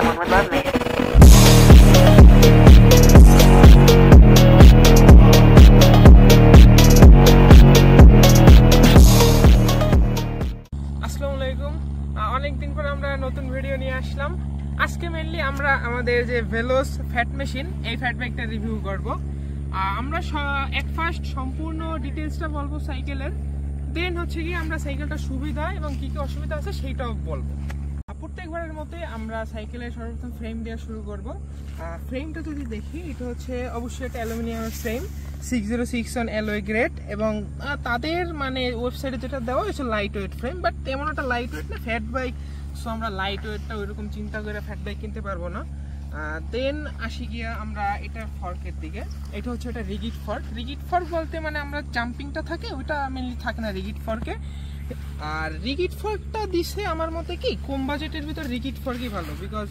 someone would love me. আসসালামু আলাইকুম। অনেকদিন পর আমরা নতুন ভিডিও নিয়ে আসলাম। আজকে মেইনলি আমরা আমাদের যে ভেলোস ফ্যাট মেশিন, এই ফ্যাট বাইকটা রিভিউ করব। আমরা এক ফার্স্ট সম্পূর্ণ ডিটেইলসটা বলবো সাইকেলের, দেন হচ্ছে কি আমরা সাইকেলটার সুবিধা এবং কি কি অসুবিধা আছে সেইটাও বলবো। প্রত্যেকবারের মতে আমরা সাইকেলের সর্বপ্রথম ফ্রেম দেওয়া শুরু করব। ফ্রেমটা যদি দেখি, এটা হচ্ছে অবশ্যই একটা অ্যালুমিনিয়ামের ফ্রেম, 6061 অ্যালয় গ্রেড, এবং তাদের মানে ওয়েবসাইটে যেটা দেওয়া হয়েছে লাইট ওয়েট ফ্রেম, বাট তেমন একটা লাইট ওয়েট না, ফ্যাট বাইক, সো আমরা লাইট ওয়েটটা ওইরকম চিন্তা করে ফ্যাট বাইক কিনতে পারবো না। দেন আসি গিয়া আমরা এটার ফর্কের দিকে। এটা হচ্ছে একটা রিগিড ফর্ক। রিগিড ফর্ক বলতে মানে আমরা জাম্পিংটা থাকে ওইটা মেনলি থাকে না রিগিড ফর্কে। আর রিগিড ফর্কটা দিছে আমার মতে কি কম বাজেটের ভিতর রিগিড ফর্কই ভালো, বিকজ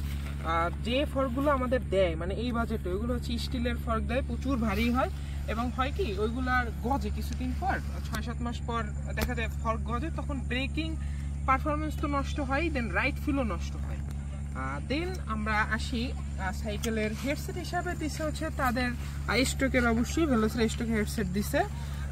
যে ফর্কগুলো আমাদের দেয় মানে এই বাজেটে ওইগুলো হচ্ছে স্টিলের ফর্ক দেয়, প্রচুর ভারী হয় এবং হয় কি ওইগুলার গজে কিছুদিন পর 6-7 মাস পর দেখা যায় ফর্ক গজে, তখন ব্রেকিং পারফরমেন্স তো নষ্ট হয়, দেন রাইড ফিলও নষ্ট হয়। দেন আমরা আসি সাইকেলের হেডসেট হিসাবে দিছে হচ্ছে তাদের স্টকের, অবশ্যই ভেলোসের স্টকের হেডসেট দিছে।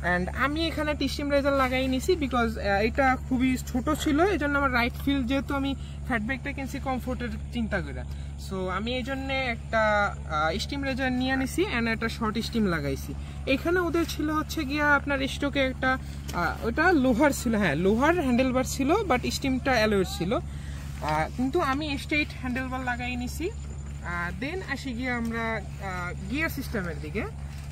অ্যান্ড আমি এখানে টিস্টিম রেজার লাগাই নিছি, বিকজ এটা খুবই ছোট ছিল, এই জন্য আমার রাইট ফিল, যেহেতু আমি ফ্যাট বাইকটা কিনছি কমফোর্টের চিন্তা করে, সো আমি এই জন্যে একটা স্টিম রেজার নিয়ে নিছি অ্যান্ড একটা শর্ট স্টিম লাগাইছি। এখানে ওদের ছিল হচ্ছে গিয়া আপনার স্টকে একটা ওটা লোহার ছিল, হ্যাঁ লোহার হ্যান্ডেলবার ছিল, বাট স্টিমটা অ্যালয়ের ছিল, কিন্তু আমি স্ট্রেইট হ্যান্ডেলবার লাগাই নিছি। দেন আসি গিয়ে আমরা গিয়ার সিস্টেমের দিকে।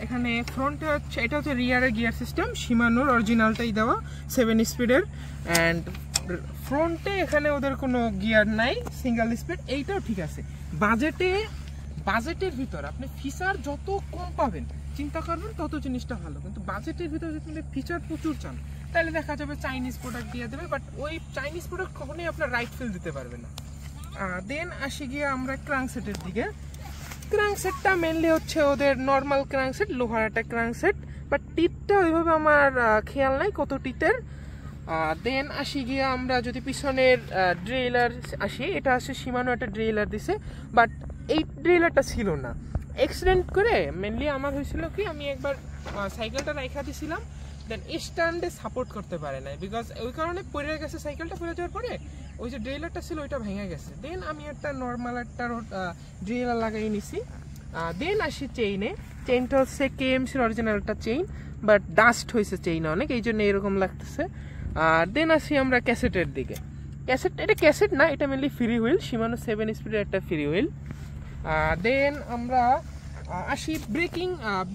এখানে ফ্রন্টে হচ্ছে, এটা হচ্ছে রিয়ারের গিয়ার সিস্টেম, শিমানোর অরিজিনালটাই দেওয়া 7 স্পিডের, অ্যান্ড ফ্রন্টে এখানে ওদের কোনো গিয়ার নাই, সিঙ্গেল স্পিড, এইটাও ঠিক আছে। বাজেটের ভিতর আপনি ফিচার যত কম পাবেন চিন্তা করবেন তত জিনিসটা ভালো, কিন্তু বাজেটের ভিতর যদি আপনি ফিচার প্রচুর চান তাহলে দেখা যাবে চাইনিজ প্রোডাক্ট দিয়ে দেবে, বাট ওই চাইনিজ প্রোডাক্ট কখনোই আপনার রাইট ফিল দিতে পারবে না। দেন আসি গিয়ে আমরা ক্রাঙ্কসেটের দিকে। ক্রাঙ্কসেটটা মেনলি হচ্ছে ওদের নর্মাল ক্রাঙ্কসেট, লোহার একটা ক্রাঙ্কসেট, বাট টিপটা ওইভাবে আমার খেয়াল নাই কত টিপের। দেন আসি গিয়ে আমরা যদি পিছনের ড্রিলার আসি, এটা হচ্ছে শিমানো একটা ড্রিলার দিছে, বাট এই ড্রিলারটা ছিল না, অ্যাক্সিডেন্ট করে মেনলি আমার হয়েছিল কি আমি একবার সাইকেলটা রাইখা দিছিলাম, দেন স্ট্যান্ডে সাপোর্ট করতে পারে না, বিকজ ওই কারণে পড়ে গেছে সাইকেলটা, পড়ে যাওয়ার পরে ওই যে ড্রিলারটা ছিল ওইটা ভেঙে গেছে। দেন আমি একটা নর্মাল একটা ড্রিলার লাগাই নিছি। দেন আসি চেইনটা হচ্ছে কেএমসির অরিজিনাল একটা চেইন, বাট ডাস্ট হয়েছে চেইনে অনেক, এই জন্য এরকম লাগতেছে। দেন আসি আমরা ক্যাসেটের দিকে। এটা ক্যাসেট না, এটা মেনলি ফ্রি হুইল, শিমানো 7 স্পিডের একটা ফ্রি হুইল। দেন আমরা আসি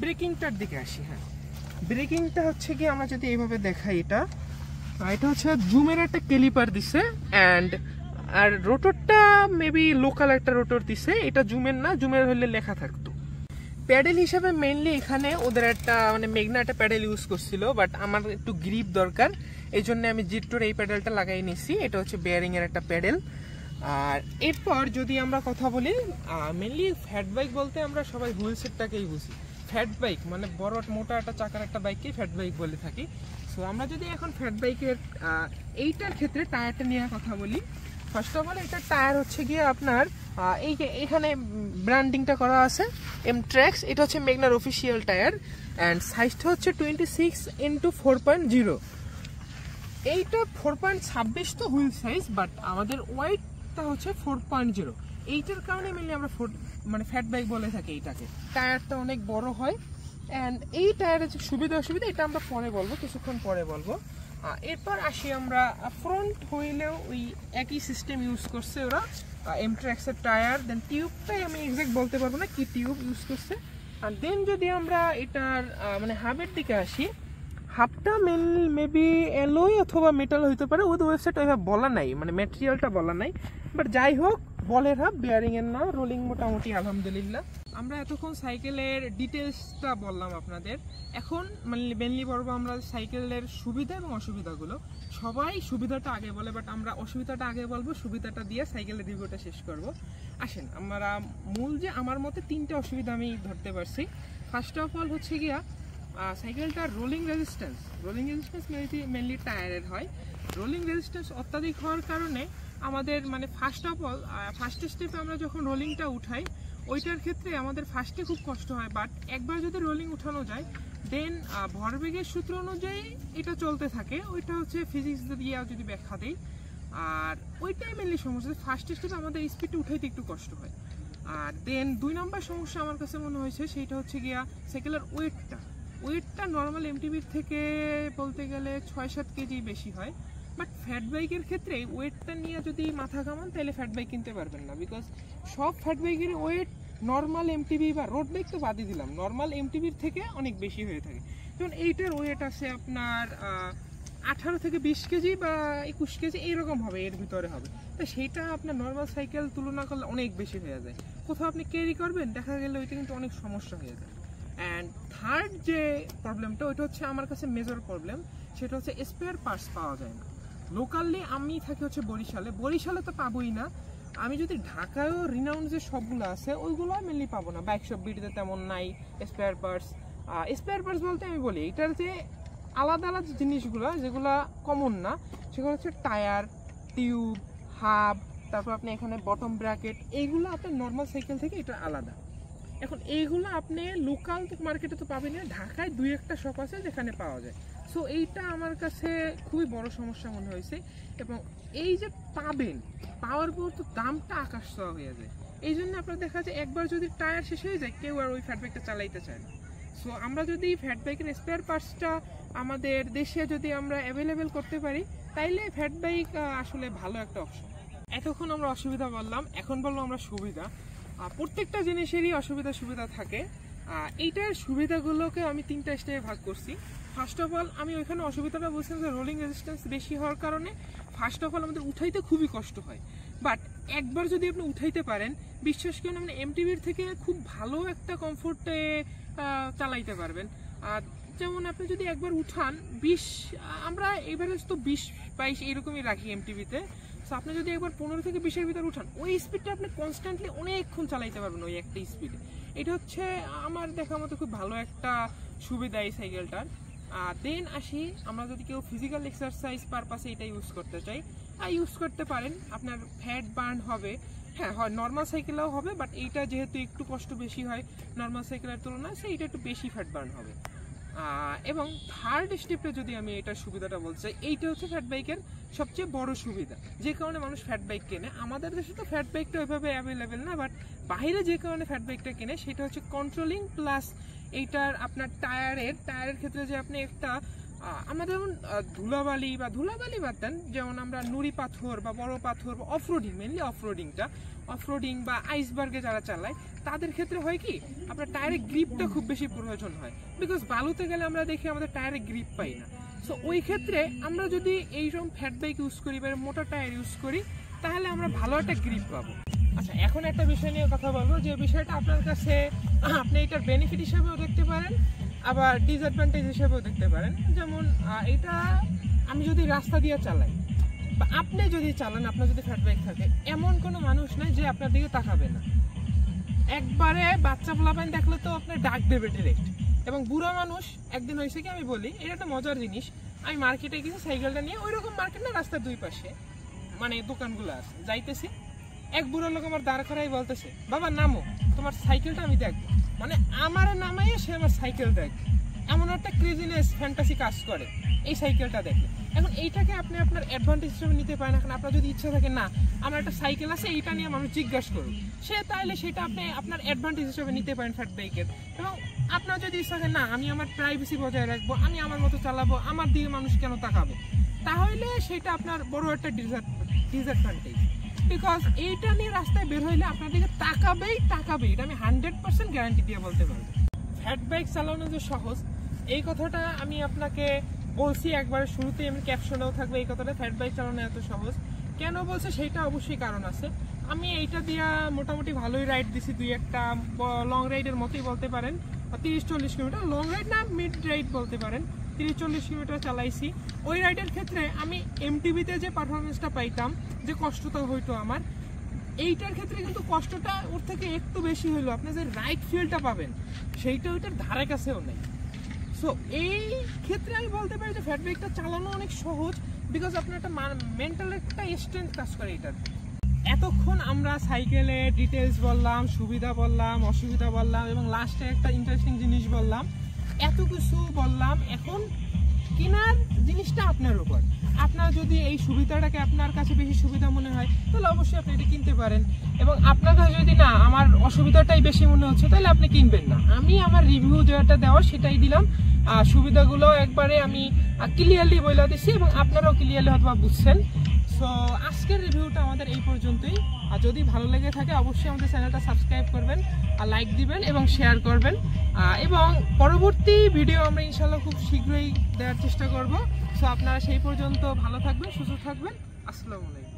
ব্রেকিংটার দিকে আসি। হ্যাঁ, ব্রেকিংটা হচ্ছে কি আমরা যদি এইভাবে দেখাই, এটা হচ্ছে জুমের একটা ক্যালিপার দিছে, আর রোটরটা মেবি লোকাল একটা রোটর দিছে, এটা জুমের না, জুমের হলে লেখা থাকতো। প্যাডেল হিসাবে মেইনলি এখানে ওদের একটা মানে মেগনা একটা প্যাডেল ইউজ করছিল, বাট আমার একটু গ্রিপ দরকার, এই জন্য আমি জিট্টোর এই প্যাডেলটা লাগাই নিছি। এটা হচ্ছে বেয়ারিং এর একটা প্যাডেল। আর এরপর যদি আমরা কথা বলি, মেনলি ফ্যাট বাইক বলতে আমরা সবাই হুইল সেটটাকেই বুঝি। ফ্যাট বাইক মানে বড় মোটা একটা চাকার একটা বাইককেই ফ্যাট বাইক বলে থাকি। সো আমরা যদি এখন ফ্যাট বাইকের এইটার ক্ষেত্রে টায়ারটা নিয়ে কথা বলি, ফার্স্ট অফ অল এটার টায়ার হচ্ছে গিয়ে আপনার এই যে এখানে ব্র্যান্ডিংটা করা আছে এমট্রেক্স, এটা হচ্ছে মেগনার অফিসিয়াল টায়ার, অ্যান্ড সাইজটা হচ্ছে 26x4.0। এইটা 4.26 তো হুইল সাইজ, বাট আমাদের ওয়াইডটা হচ্ছে 4.0। এইটার কারণে মেনলি আমরা মানে ফ্যাট বাইক বলে থাকি এইটাকে। টায়ারটা অনেক বড় হয়, অ্যান্ড এই টায়ারের যে সুবিধা অসুবিধা এটা আমরা পরে বলবো, কিছুক্ষণ পরে বলবো। এরপর আসি আমরা ফ্রন্ট হুইলেও ওই একই সিস্টেম ইউজ করছে ওরা, এমট্রেক্সের টায়ার। দেন টিউবটাই আমি এক্সাক্ট বলতে পারবো না কি টিউব ইউজ করছে। আর দেন যদি আমরা এটার মানে হাবের দিকে আসি, হাবটা মেবি অ্যালয় অথবা মেটাল হইতে পারে, ওদের ওয়েবসাইট ওইভাবে বলা নাই, মানে ম্যাটেরিয়ালটা বলা নাই, বাট যাই হোক বলের হাব, বিয়ারিং এর না, রোলিং মোটামুটি আলহামদুলিল্লাহ। আমরা এতক্ষণ সাইকেলের ডিটেলসটা বললাম আপনাদের, এখন মানে মেনলি বলবো আমরা সাইকেলের সুবিধা এবং অসুবিধাগুলো। সবাই সুবিধাটা আগে বলে, বাট আমরা অসুবিধাটা আগে বলবো, সুবিধাটা দিয়ে সাইকেলের রিভিউটা শেষ করব। আসেন আমরা মূল যে আমার মতে 3টে অসুবিধা আমি ধরতে পারছি। ফার্স্ট অফ অল হচ্ছে গিয়া সাইকেলটার রোলিং রেজিস্ট্যান্স মেনলি টায়ারের হয়। রোলিং রেজিস্ট্যান্স অত্যাধিক হওয়ার কারণে আমাদের মানে ফার্স্ট স্টেপে আমরা যখন রোলিংটা উঠাই ওইটার ক্ষেত্রে আমাদের ফার্স্টে খুব কষ্ট হয়, বাট একবার যদি রোলিং উঠানো যায় দেন ভরবেগের সূত্র অনুযায়ী এটা চলতে থাকে। ওইটা হচ্ছে ফিজিক্স দিয়ে যদি ব্যাখ্যা দেই, আর ওইটাই মেনলি সমস্যা। ফার্স্ট স্টেপে আমাদের স্পিডটা উঠাইতে একটু কষ্ট হয়। আর দেন 2 নম্বর সমস্যা আমার কাছে মনে হয়েছে সেইটা হচ্ছে গিয়া সাইকেলের ওয়েটটা নর্মাল এমটিবির থেকে বলতে গেলে 6-7 কেজি বেশি হয়। বাট ফ্যাট বাইকের ক্ষেত্রে ওয়েটটা নিয়ে যদি মাথা ঘামান তাহলে ফ্যাট বাইক কিনতে পারবেন না, বিকজ সব ফ্যাট বাইকের ওয়েট নর্মাল এমটিবি বা রোড বাইক তো বাদই দিলাম, নর্মাল এমটিবির থেকে অনেক বেশি হয়ে থাকে। যেমন এইটার ওয়েট আছে আপনার 18 থেকে 20 কেজি বা 21 কেজি এইরকম হবে, এর ভিতরে হবে। তো সেইটা আপনার নর্মাল সাইকেল তুলনা করলে অনেক বেশি হয়ে যায়। কোথাও আপনি ক্যারি করবেন দেখা গেলে ওইটা কিন্তু অনেক সমস্যা হয়ে যায়। অ্যান্ড থার্ড যে প্রবলেমটা ওইটা হচ্ছে আমার কাছে মেজর প্রবলেম, সেটা হচ্ছে স্পেয়ার পার্টস পাওয়া যায় না। লোকালি আমি থাকি হচ্ছে বরিশালে তো পাবোই না। আমি যদি ঢাকায়ও রিনাউন্ড যে সবগুলো আছে ওইগুলো মেনলি পাবো না। বাইক শপ বিটিতে তেমন নাই স্পেয়ার পার্টস বলতে আমি বলি এটার যে আলাদা আলাদা জিনিসগুলো যেগুলো কমন না, সেগুলো হচ্ছে টায়ার, টিউব, হাব, তারপর আপনি এখানে বটম ব্র্যাকেট, এইগুলো আপনার নর্মাল সাইকেল থেকে এটা আলাদা। এখন এইগুলো আপনি লোকাল মার্কেটে তো পাবেন না, ঢাকায় 2-1টা শপ আছে যেখানে পাওয়া যায়। সো এইটা আমার কাছে খুবই বড় সমস্যা মনে হয়েছে। এবং এই যে পাওয়ার পর তো দামটা আকাশ ছোঁয়া হয়ে যায়। এই জন্য আপনার দেখা যায় একবার যদি টায়ার শেষ হয়ে যায় কেউ আর ওই ফ্যাট বাইকটা চালাইতে চায় না। সো আমরা যদি ফ্যাট বাইকের স্পেয়ার পার্টসটা আমাদের দেশে যদি আমরা অ্যাভেলেবেল করতে পারি তাইলে ফ্যাট বাইক আসলে ভালো একটা অপশন। এতক্ষণ আমরা অসুবিধা বললাম, এখন বলবো আমরা সুবিধা। প্রত্যেকটা জিনিসেরই সুবিধা থাকে। এইটার সুবিধাগুলোকে আমি 3টা স্টেপে ভাগ করছি। ফার্স্ট অফ অল আমি ওইখানে অসুবিধাটা বলছিলাম যে রোলিং রেজিস্ট্যান্স বেশি হওয়ার কারণে ফার্স্ট অফ অল আমাদের উঠাইতে খুবই কষ্ট হয়। বাট একবার যদি আপনি উঠাইতে পারেন, বিশ্বাস করেন আপনি এমটিভির থেকে খুব ভালো একটা কমফোর্টে চালাইতে পারবেন। আর যেমন আপনি যদি একবার উঠান আমরা এভারেজ তো 20-22 এইরকমই রাখি এমটিভিতে। সো আপনি যদি একবার 15 থেকে 20-এর ভিতরে উঠান ওই স্পিডটা আপনি কনস্ট্যান্টলি অনেকক্ষণ চালাইতে পারবেন ওই একটা স্পিডে। এটা হচ্ছে আমার দেখার মতো খুব ভালো একটা সুবিধা এই সাইকেলটার। দেন আসি, আমরা যদি কেউ ফিজিক্যাল এক্সারসাইজ পারপাসে এটা ইউজ করতে চাই ইউজ করতে পারেন। আপনার ফ্যাট বার্ন হবে, হ্যাঁ হয় নর্মাল সাইকেলেও হবে, বাট এইটা যেহেতু একটু কষ্ট বেশি হয় নর্মাল সাইকেলের তুলনায়, সেইটা একটু বেশি ফ্যাট বার্ন হবে। এবং থার্ড স্টেপে যদি আমি এটার সুবিধাটা বলতে চাই, এইটা হচ্ছে ফ্যাট বাইকের সবচেয়ে বড় সুবিধা, যে কারণে মানুষ ফ্যাট বাইক কেনে। আমাদের দেশে তো ফ্যাট বাইকটা ওইভাবে অ্যাভেলেবেল না, বাট বাইরে যে কারণে ফ্যাট বাইকটা কেনে সেটা হচ্ছে কন্ট্রোলিং প্লাস এইটার আপনার টায়ারের ক্ষেত্রে যে আপনি একটা আমাদের যেমন ধুলাবালি বাদ দেন, যেমন আমরা নুড়ি পাথর বা বড় পাথর বা অফরোডিং, মেনলি অফরোডিং বা আইসবার্গে যারা চালায় তাদের ক্ষেত্রে হয় কি আপনার টায়ারের গ্রিপটা খুব বেশি প্রয়োজন হয়, বিকজ বালুতে গেলে আমরা দেখি আমাদের টায়ারের গ্রিপ পাই না। সো ওই ক্ষেত্রে আমরা যদি এইরকম ফ্যাট বাইক ইউজ করি বা মোটা টায়ার ইউজ করি তাহলে আমরা ভালো একটা গ্রিপ পাবো। আচ্ছা, এখন একটা বিষয় নিয়ে কথা বলবো, যে বিষয়টা আপনার কাছে আপনি এটার বেনিফিট হিসেবেও দেখতে পারেন আবার ডিসঅ্যাডভান্টেজ হিসেবেও দেখতে পারেন। যেমন এটা আমি যদি রাস্তা দিয়ে চালাই বা আপনি যদি চালান, আপনার যদি ফ্যাট বাইক থাকে, এমন কোনো মানুষ নাই যে আপনার দিকে তাকাবে না। একবারে বাচ্চা পোলাপাইন দেখলে তো আপনার ডাক দেবে ডিরেক্ট। এবং বুড়া মানুষ, একদিন হয়েছে কি আমি বলি, এটা একটা মজার জিনিস, আমি মার্কেটে গেছি সাইকেলটা নিয়ে, ওই রকম মার্কেট না, রাস্তার দুই পাশে মানে দোকানগুলো আছে, যাইতেছি, এক বুড়ো লোক আমার দাঁড় করাই বলতেছে, বাবা নামো, তোমার সাইকেলটা আমি দেখবো। মানে আমার নামাইয়ে সে আমার সাইকেল দেখবে, এমন একটা ক্রেজিনেস ফ্যান্টাসি কাজ করে এই সাইকেলটা দেখে। এখন এইটাকে আপনি আপনার অ্যাডভান্টেজ হিসেবে নিতে পারেন। এখন আপনার যদি ইচ্ছা থাকে না আমার একটা সাইকেল আছে, এইটা নিয়ে মানুষ জিজ্ঞাসা করুন, সে তাহলে সেটা আপনি আপনার অ্যাডভান্টেজ হিসেবে নিতে পারেন ফ্যাট বাইকের। এবং আপনার যদি ইচ্ছা থাকে না আমি আমার প্রাইভেসি বজায় রাখবো, আমি আমার মতো চালাবো, আমার দিকে মানুষ কেন তাকাবে, তাহলে সেটা আপনার বড় একটা ডিসঅ্যাডভান্টেজ। বিকজ এইটা নিয়ে রাস্তায় বের হইলে আপনার দিকে তাকাবেই, এটা আমি 100% গ্যারান্টি দিয়ে বলতে পারবো। ফ্যাট বাইক চালানো যে সহজ, এই কথাটা আমি আপনাকে বলছি একবার শুরুতেই, আমি ক্যাপশনেও থাকবে এই কথাটা, ফ্যাট বাইক চালানো এত সহজ কেন বলছে সেইটা অবশ্যই কারণ আছে। আমি এইটা দিয়া মোটামুটি ভালোই রাইড দিছি, 2-1টা লং রাইডের মতোই বলতে পারেন, 30-40 কিলোমিটার, লং রাইড না মিড রাইড বলতে পারেন, 30-40 কিলোমিটার চালাইছি। ওই রাইডের ক্ষেত্রে আমি এমটিভিতে যে পারফরমেন্সটা পাইতাম, যে কষ্টটা হইতো আমার, এইটার ক্ষেত্রে কিন্তু কষ্টটা ওর থেকে একটু বেশি হইলো, আপনি যে রাইড ফিলটা পাবেন সেইটা ওইটার ধারে কাছেও নেই। সো এই ক্ষেত্রে আমি বলতে পারি যে ফ্যাট বাইকটা চালানো অনেক সহজ, বিকজ আপনার একটা মেন্টাল একটা স্ট্রেংথ কাজ করে এটার। এতক্ষণ আমরা সাইকেলে ডিটেলস বললাম, সুবিধা বললাম, অসুবিধা বললাম এবং লাস্টে একটা ইন্টারেস্টিং জিনিস বললাম, এত কিছু বললাম। এখন কেনার জিনিসটা আপনার উপর। আপনার যদি এই সুবিধাটাকে আপনার কাছে বেশি সুবিধা মনে হয় তাহলে অবশ্যই আপনি এটা কিনতে পারেন, এবং আপনার কাছে যদি না আমার অসুবিধাটাই বেশি মনে হচ্ছে তাহলে আপনি কিনবেন না। আমি আমার রিভিউ যেটা দেওয়া সেটাই দিলাম, সুবিধাগুলো একবারে আমি ক্লিয়ারলি বলে দিচ্ছি এবং আপনারাও ক্লিয়ারলি হয়তো বুঝছেন। সো আজকের রিভিউটা আমাদের এই পর্যন্তই। আর যদি ভালো লেগে থাকে অবশ্যই আমাদের চ্যানেলটা সাবস্ক্রাইব করবেন, আর লাইক দিবেন এবং শেয়ার করবেন, এবং পরবর্তী ভিডিও আমরা ইনশাল্লাহ খুব শীঘ্রই দেওয়ার চেষ্টা করব। সো আপনারা সেই পর্যন্ত ভালো থাকবেন, সুস্থ থাকবেন। আসসালামু আলাইকুম।